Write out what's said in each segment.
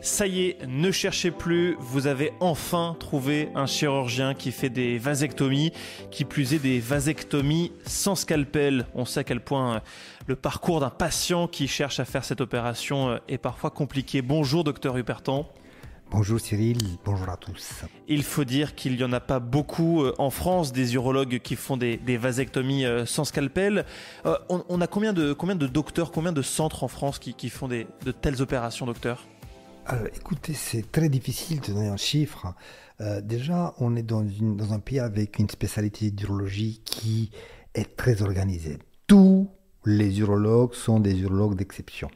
Ça y est, ne cherchez plus, vous avez enfin trouvé un chirurgien qui fait des vasectomies, qui plus est des vasectomies sans scalpel. On sait à quel point le parcours d'un patient qui cherche à faire cette opération est parfois compliqué. Bonjour docteur Hupertan. Bonjour Cyril, bonjour à tous. Il faut dire qu'il n'y en a pas beaucoup en France des urologues qui font des vasectomies sans scalpel. On a combien de docteurs, combien de centres en France qui font de telles opérations, docteur ? Alors, écoutez, c'est très difficile de donner un chiffre. Déjà, on est dans un pays avec une spécialité d'urologie qui est très organisée. Tous les urologues sont des urologues d'exception.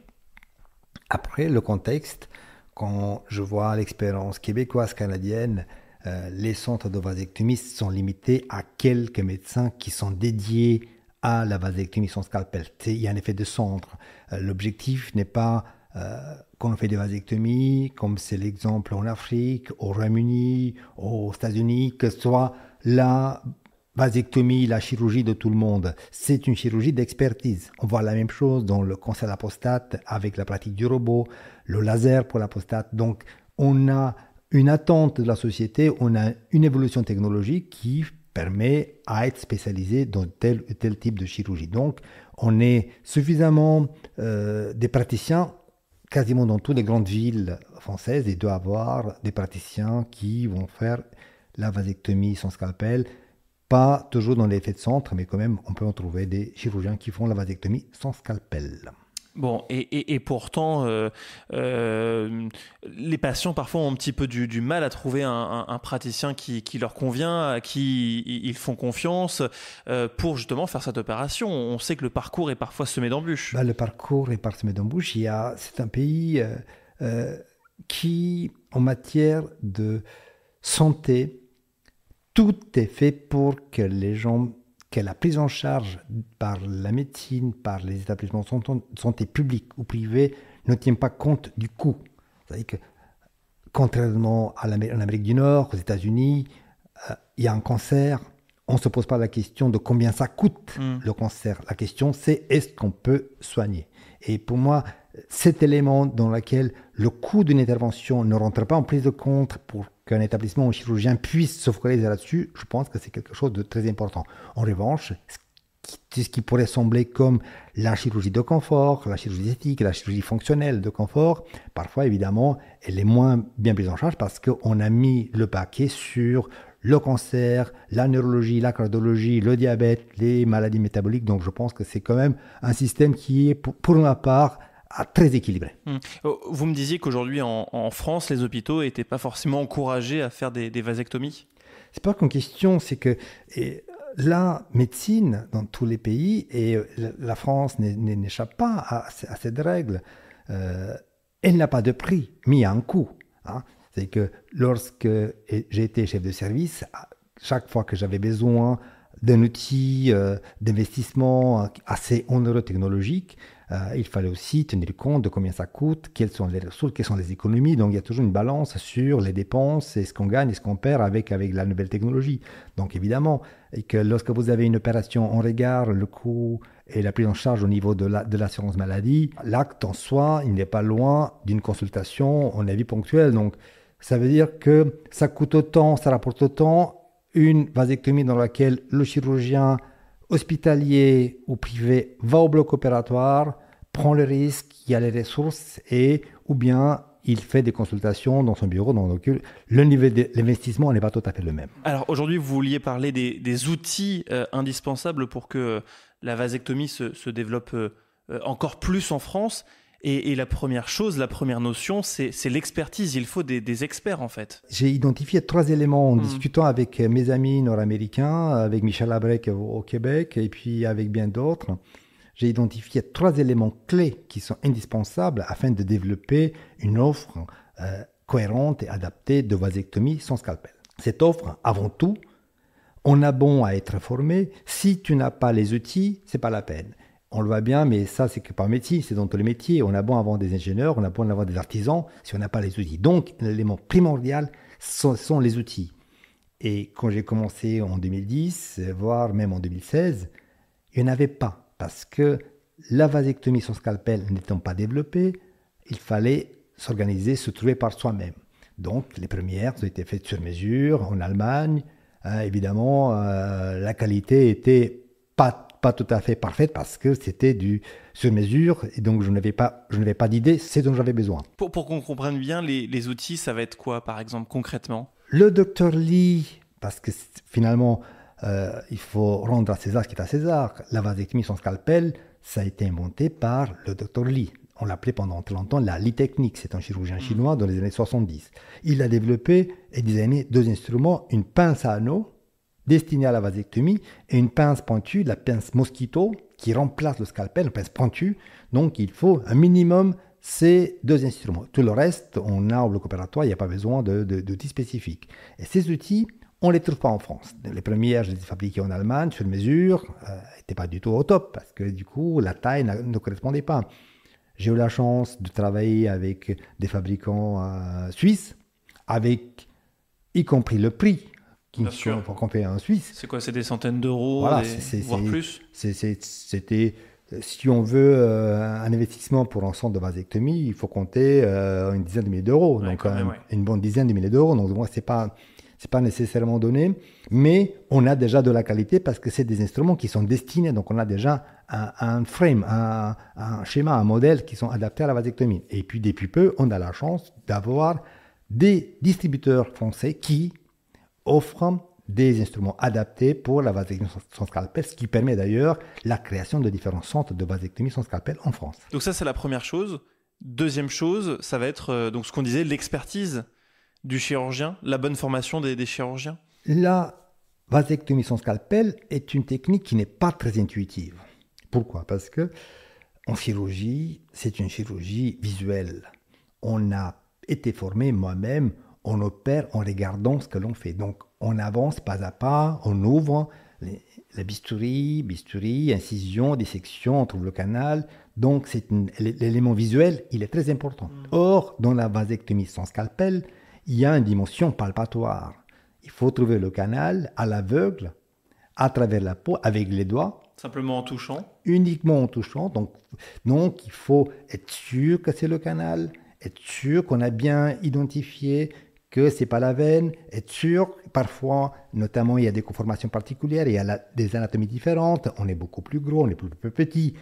Après, le contexte, quand je vois l'expérience québécoise, canadienne, les centres de vasectomie sont limités à quelques médecins qui sont dédiés à la vasectomie sans scalpel. Il y a un effet de centre. L'objectif n'est pas quand on fait des vasectomies, comme c'est l'exemple en Afrique, au Royaume-Uni, aux États-Unis, que ce soit la vasectomie, la chirurgie de tout le monde. C'est une chirurgie d'expertise. On voit la même chose dans le cancer de la prostate avec la pratique du robot, le laser pour la prostate. Donc, on a une attente de la société, on a une évolution technologique qui permet à être spécialisé dans tel ou tel type de chirurgie. Donc, on est suffisamment des praticiens quasiment dans toutes les grandes villes françaises, il doit y avoir des praticiens qui vont faire la vasectomie sans scalpel, pas toujours dans l'effet de centre, mais quand même, on peut en trouver des chirurgiens qui font la vasectomie sans scalpel. Bon, et pourtant, les patients parfois ont un petit peu du mal à trouver un praticien qui leur convient, à qui ils font confiance pour justement faire cette opération. On sait que le parcours est parfois semé d'embûches. Le parcours est parsemé d'embûches. C'est un pays qui, en matière de santé, tout est fait pour que les gens, que la prise en charge par la médecine, par les établissements de santé publics ou privés ne tiennent pas compte du coût. C'est-à-dire que, contrairement en Amérique du Nord, aux États-Unis, il y a un cancer, on ne se pose pas la question de combien ça coûte le cancer. La question, c'est est-ce qu'on peut soigner ? Et pour moi, cet élément dans lequel le coût d'une intervention ne rentre pas en prise de compte pour qu'un établissement ou un chirurgien puisse se focaliser là-dessus, je pense que c'est quelque chose de très important. En revanche, ce qui pourrait sembler comme la chirurgie de confort, la chirurgie esthétique, la chirurgie fonctionnelle de confort, parfois évidemment, elle est moins bien prise en charge parce qu'on a mis le paquet sur le cancer, la neurologie, la cardiologie, le diabète, les maladies métaboliques. Donc je pense que c'est quand même un système qui est, pour ma part, très équilibré. Vous me disiez qu'aujourd'hui en France, les hôpitaux n'étaient pas forcément encouragés à faire des vasectomies ? C'est pas qu'une question, c'est que la médecine dans tous les pays, et la France n'échappe pas à cette règle, elle n'a pas de prix, mais il y a un coût. C'est que lorsque j'ai été chef de service, chaque fois que j'avais besoin d'un outil d'investissement assez onéreux technologique, il fallait aussi tenir compte de combien ça coûte, quelles sont les ressources, quelles sont les économies. Donc il y a toujours une balance sur les dépenses et ce qu'on gagne et ce qu'on perd avec la nouvelle technologie. Donc évidemment, et que lorsque vous avez une opération, on regarde le coût et la prise en charge au niveau de l'assurance maladie, l'acte en soi, il n'est pas loin d'une consultation en avis ponctuel. Donc ça veut dire que ça coûte autant, ça rapporte autant une vasectomie dans laquelle le chirurgien hospitalier ou privé va au bloc opératoire, prend le risque, il y a les ressources, ou bien il fait des consultations dans son bureau. Donc le niveau de l'investissement n'est pas tout à fait le même. Alors aujourd'hui, vous vouliez parler des outils indispensables pour que la vasectomie se développe encore plus en France. Et la première chose, la première notion, c'est l'expertise. Il faut des experts, en fait. J'ai identifié 3 éléments en discutant avec mes amis nord-américains, avec Michel Labrec au Québec, et puis avec bien d'autres. J'ai identifié 3 éléments clés qui sont indispensables afin de développer une offre cohérente et adaptée de vasectomie sans scalpel. Cette offre, avant tout, on a bon à être formé. Si tu n'as pas les outils, c'est pas la peine. On le voit bien, mais ça, c'est que par métier, c'est dans tous les métiers. On a beau avoir des ingénieurs, on a beau avoir des artisans, si on n'a pas les outils. Donc, l'élément primordial sont les outils. Et quand j'ai commencé en 2010, voire même en 2016, il n'y en avait pas. Parce que la vasectomie sans scalpel n'étant pas développée, il fallait s'organiser, se trouver par soi-même. Donc, les premières ont été faites sur mesure en Allemagne. Évidemment, la qualité était pas tout à fait parfaite parce que c'était du sur mesure et donc je n'avais pas d'idée, c'est dont j'avais besoin. Pour qu'on comprenne bien, les outils, ça va être quoi, par exemple, concrètement? Le docteur Lee, parce que finalement, il faut rendre à César ce qui est à César. La vasectomie sans scalpel, ça a été inventé par le docteur Lee. On l'appelait pendant très longtemps la Lee technique. C'est un chirurgien chinois dans les années 70. Il a développé et designé deux instruments, une pince à anneau destinée à la vasectomie et une pince pointue, la pince mosquito, qui remplace le scalpel, une pince pointue. Donc il faut un minimum ces deux instruments. Tout le reste, on a au bloc opératoire, il n'y a pas besoin d'outils spécifiques. Et ces outils, on ne les trouve pas en France. Les premières, je les ai fabriquées en Allemagne, sur mesure, n'étaient pas du tout au top, parce que du coup, la taille ne correspondait pas. J'ai eu la chance de travailler avec des fabricants suisses, avec y compris le prix qu'on fait en Suisse. C'est quoi? C'est des centaines d'euros, voilà, voire plus? C'était, si on veut un investissement pour un centre de vasectomie, il faut compter une dizaine de milliers d'euros. Ouais, donc même, une bonne dizaine de milliers d'euros. Donc moi, c'est pas nécessairement donné, mais on a déjà de la qualité parce que c'est des instruments qui sont destinés. Donc on a déjà un frame, un schéma, un modèle qui sont adaptés à la vasectomie. Et puis depuis peu, on a la chance d'avoir des distributeurs français qui offrent des instruments adaptés pour la vasectomie sans scalpel, ce qui permet d'ailleurs la création de différents centres de vasectomie sans scalpel en France. Donc ça, c'est la première chose. Deuxième chose, ça va être donc ce qu'on disait, l'expertise du chirurgien, la bonne formation des chirurgiens. La vasectomie sans scalpel est une technique qui n'est pas très intuitive. Pourquoi? Parce que en chirurgie, c'est une chirurgie visuelle. On a été formé, moi-même, on opère en regardant ce que l'on fait. Donc, on avance pas à pas, on ouvre les bisturie, incision, dissection, on trouve le canal. Donc, l'élément visuel, il est très important. Or, dans la vasectomie sans scalpel, il y a une dimension palpatoire. Il faut trouver le canal à l'aveugle, à travers la peau, avec les doigts. Simplement en touchant? Uniquement en touchant. Donc, il faut être sûr que c'est le canal, être sûr qu'on a bien identifié que ce n'est pas la veine, être sûr, parfois, notamment, il y a des conformations particulières, il y a des anatomies différentes, on est beaucoup plus gros, on est plus petit.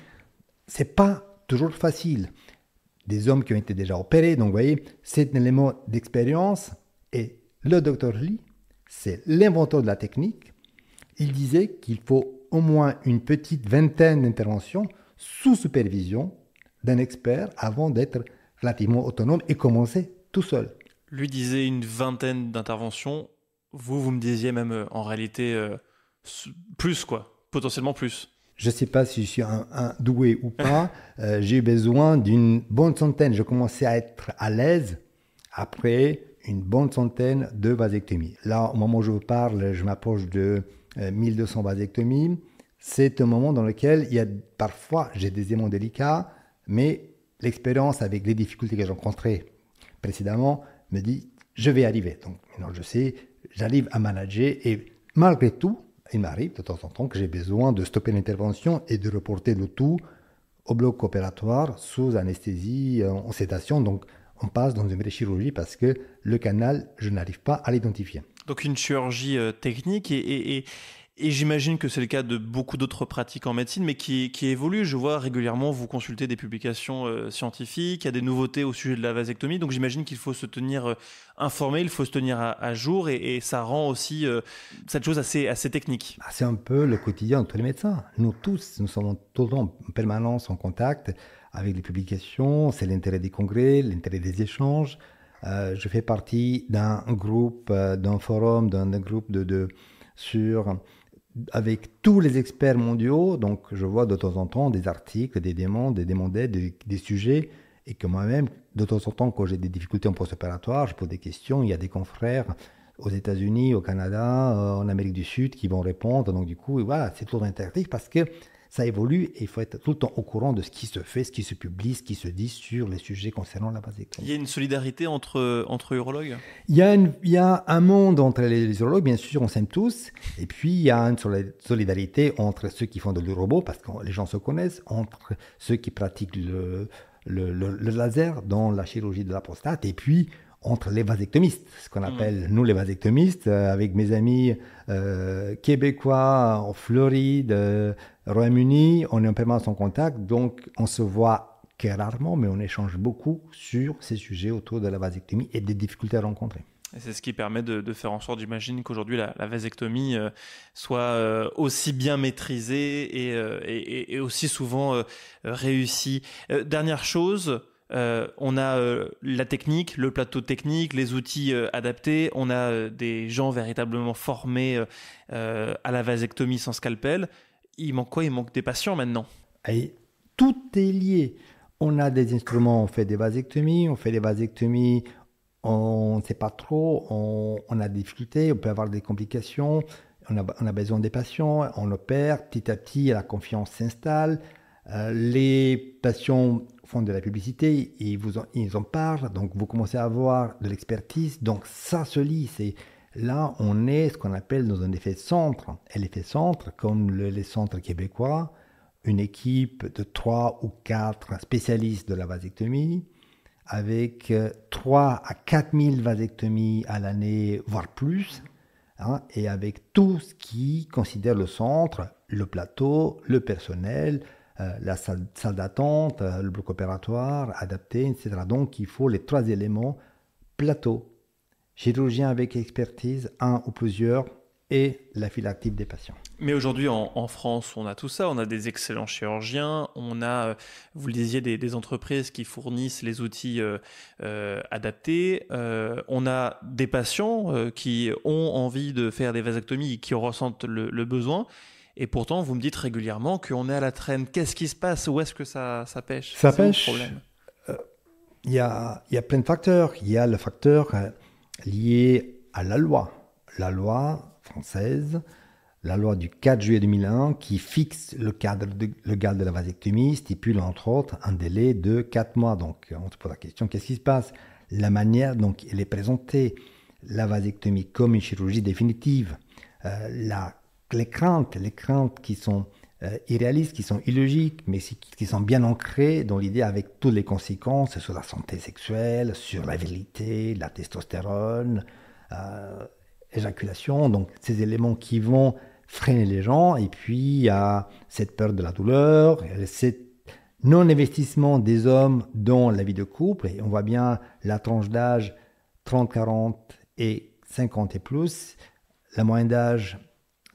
Ce n'est pas toujours facile. Des hommes qui ont été déjà opérés, donc vous voyez, c'est un élément d'expérience. Et le docteur Lee, c'est l'inventeur de la technique. Il disait qu'il faut au moins une petite vingtaine d'interventions sous supervision d'un expert avant d'être relativement autonome et commencer tout seul. Lui disait une vingtaine d'interventions. Vous me disiez même en réalité plus, quoi. Potentiellement plus. Je ne sais pas si je suis un doué ou pas. J'ai eu besoin d'une bonne centaine. Je commençais à être à l'aise après une bonne centaine de vasectomies. Là, au moment où je vous parle, je m'approche de 1200 vasectomies. C'est un moment dans lequel il y a parfois, j'ai des éléments délicats, mais l'expérience avec les difficultés que j'ai rencontrées précédemment me dit, je vais arriver. Donc maintenant, je sais, j'arrive à manager et malgré tout, il m'arrive de temps en temps que j'ai besoin de stopper l'intervention et de reporter le tout au bloc opératoire sous anesthésie, en sédation. Donc, on passe dans une vraie chirurgie parce que le canal, je n'arrive pas à l'identifier. Donc, une chirurgie technique et j'imagine que c'est le cas de beaucoup d'autres pratiques en médecine, mais qui évoluent. Je vois régulièrement vous consulter des publications scientifiques, il y a des nouveautés au sujet de la vasectomie, donc j'imagine qu'il faut se tenir informé, il faut se tenir à jour, et ça rend aussi cette chose assez technique. C'est un peu le quotidien de tous les médecins. Nous tous, nous sommes tout le temps en permanence en contact avec les publications, c'est l'intérêt des congrès, l'intérêt des échanges. Je fais partie d'un groupe, d'un forum, d'un groupe avec tous les experts mondiaux, donc je vois de temps en temps des articles, des demandes, des sujets, et que moi-même, de temps en temps, quand j'ai des difficultés en post-opératoire, je pose des questions, il y a des confrères aux États-Unis, au Canada, en Amérique du Sud qui vont répondre, donc du coup, voilà, c'est toujours interactif parce que ça évolue et il faut être tout le temps au courant de ce qui se fait, ce qui se publie, ce qui se dit sur les sujets concernant la vasectomie. Il y a une solidarité entre urologues? Il y a un monde entre les urologues, bien sûr, on s'aime tous. Et puis, il y a une solidarité entre ceux qui font de l'urobot, parce que les gens se connaissent, entre ceux qui pratiquent le laser dans la chirurgie de la prostate. Et puis, entre les vasectomistes, ce qu'on appelle, nous, les vasectomistes, avec mes amis québécois en Floride, Royaume-Uni, on est en permanence en contact. Donc, on se voit que rarement, mais on échange beaucoup sur ces sujets autour de la vasectomie et des difficultés à rencontrer. Et c'est ce qui permet de faire en sorte, j'imagine, qu'aujourd'hui la vasectomie soit aussi bien maîtrisée et aussi souvent réussie. Dernière chose, on a la technique, le plateau technique, les outils adaptés. On a des gens véritablement formés à la vasectomie sans scalpel. Il manque quoi? Il manque des patients maintenant. Et tout est lié. On a des instruments, on fait des vasectomies, on ne sait pas trop, on a des difficultés, on peut avoir des complications, on a besoin des patients, on opère, petit à petit la confiance s'installe, les patients font de la publicité, ils en parlent, donc vous commencez à avoir de l'expertise, donc ça se lie, là on est ce qu'on appelle dans un effet centre, et l'effet centre, comme les centres québécois, une équipe de 3 ou 4 spécialistes de la vasectomie, avec 3 à 4 000 vasectomies à l'année, voire plus, et avec tout ce qui considère le centre, le plateau, le personnel, la salle d'attente, le bloc opératoire, adapté, etc. Donc il faut les 3 éléments, plateau, chirurgien avec expertise, un ou plusieurs, et la file active des patients. Mais aujourd'hui, en France, on a tout ça. On a des excellents chirurgiens. On a, vous le disiez, des entreprises qui fournissent les outils adaptés. On a des patients qui ont envie de faire des vasectomies, qui ressentent le besoin. Et pourtant, vous me dites régulièrement qu'on est à la traîne. Qu'est-ce qui se passe? Où est-ce que ça pêche? Ça pêche. Il y a plein de facteurs. Il y a le facteur lié à la loi. La loi française, la loi du 4 juillet 2001 qui fixe le cadre légal de la vasectomie stipule entre autres un délai de 4 mois. Donc on se pose la question, qu'est-ce qui se passe? La manière dont elle est présentée, la vasectomie comme une chirurgie définitive, les craintes qui sont irréalistes, qui sont illogiques, mais qui sont bien ancrées dans l'idée avec toutes les conséquences sur la santé sexuelle, sur la virilité, la testostérone, éjaculation, donc ces éléments qui vont freiner les gens, et puis il y a cette peur de la douleur, cet non-investissement des hommes dans la vie de couple, et on voit bien la tranche d'âge 30, 40 et 50 et plus, la moyenne d'âge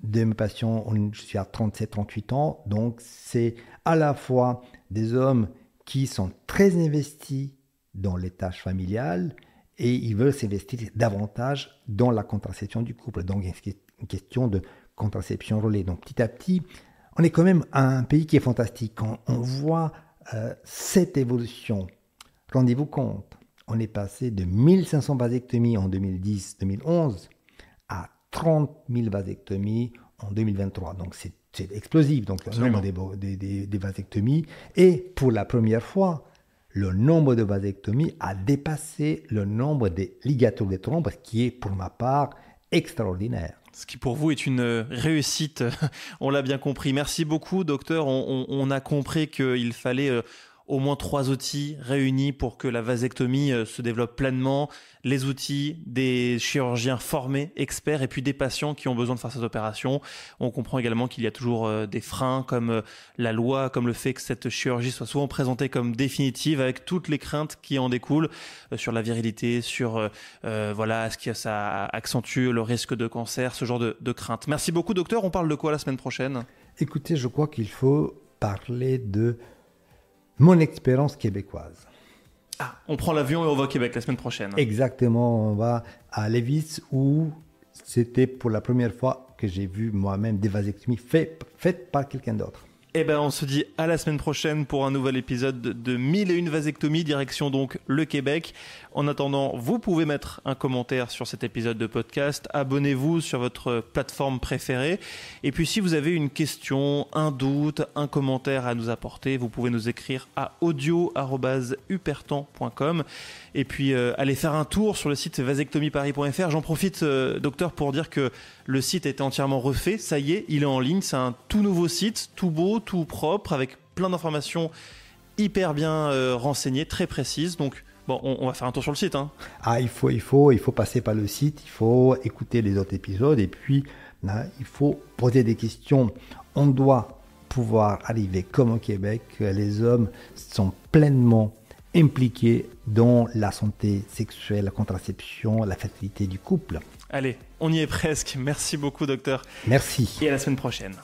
de mes patients, je suis à 37, 38 ans, donc c'est à la fois des hommes qui sont très investis dans les tâches familiales, et ils veulent s'investir davantage dans la contraception du couple. Donc, il y a une question de contraception relais. Donc, petit à petit, on est quand même un pays qui est fantastique. Quand on voit cette évolution, rendez-vous compte, on est passé de 1500 vasectomies en 2010-2011 à 30 000 vasectomies en 2023. Donc, c'est explosif. Donc, le nombre des vasectomies. Et pour la première fois, le nombre de vasectomies a dépassé le nombre des ligatures des trompes, ce qui est pour ma part extraordinaire. Ce qui pour vous est une réussite, on l'a bien compris. Merci beaucoup, docteur. On a compris qu'il fallait au moins 3 outils réunis pour que la vasectomie se développe pleinement. Les outils des chirurgiens formés, experts, et puis des patients qui ont besoin de faire cette opération. On comprend également qu'il y a toujours des freins comme la loi, comme le fait que cette chirurgie soit souvent présentée comme définitive avec toutes les craintes qui en découlent sur la virilité, sur est-ce que ça accentue le risque de cancer, ce genre de craintes. Merci beaucoup, docteur. On parle de quoi la semaine prochaine? Écoutez, je crois qu'il faut parler de mon expérience québécoise. Ah, on prend l'avion et on va au Québec la semaine prochaine. Exactement, on va à Lévis où c'était pour la première fois que j'ai vu moi-même des vasectomies faites par quelqu'un d'autre. Eh ben, on se dit à la semaine prochaine pour un nouvel épisode de 1001 vasectomies, direction donc le Québec. En attendant, vous pouvez mettre un commentaire sur cet épisode de podcast. Abonnez-vous sur votre plateforme préférée. Et puis, si vous avez une question, un doute, un commentaire à nous apporter, vous pouvez nous écrire à audio@hupertan.com. Et puis, allez faire un tour sur le site vasectomieparis.fr. J'en profite, docteur, pour dire que le site a été entièrement refait. Ça y est, il est en ligne. C'est un tout nouveau site, tout beau, tout propre, avec plein d'informations hyper bien renseignées, très précises. Donc, bon, on va faire un tour sur le site. Hein. Ah, il faut passer par le site, il faut écouter les autres épisodes et puis il faut poser des questions. On doit pouvoir arriver comme au Québec, les hommes sont pleinement impliqués dans la santé sexuelle, la contraception, la fertilité du couple. Allez, on y est presque. Merci beaucoup, docteur. Merci. Et à la semaine prochaine.